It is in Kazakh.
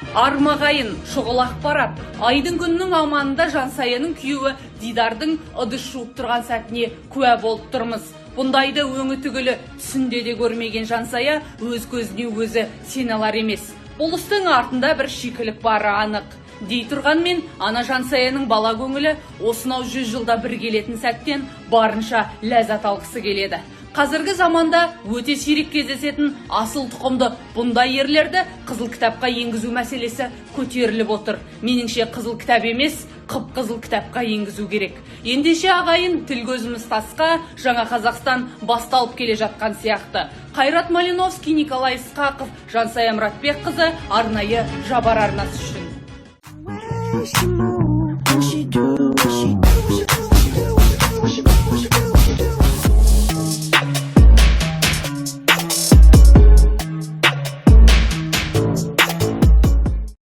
Армағайын шұғыл ақпарат. Айдың күннің аманында Жансаяның күйеуі Дидардың ыдыс жуып тұрған сәтіне куә болып тұрмыз. Бұндайды өңі түгілі түсінде де көрмеген Жансая өз көзіне өзі сене алар емес. Бұл істің артында бір шикілік бары анық. Дей тұрғанмен, ана Жансаяның бала көңілі осынау 100 жылда бір келетін сәттен барынша ләззат алғысы келеді. Қазіргі заманда өте сирек кездесетін асыл тұқымды бұндай ерлерді қызыл кітапқа енгізу мәселесі көтеріліп отыр. Меніңше қызыл кітап емес, қып-қызыл кітапқа енгізу керек. Ендеше ағайын, тіл көзіміз тасқа, жаңа Қазақстан басталып келе жатқан сияқты. Қайрат Малиновский, Николай Исқақов, Жансая Мұратбекқызы, арнайы Жабар арнасы үшін.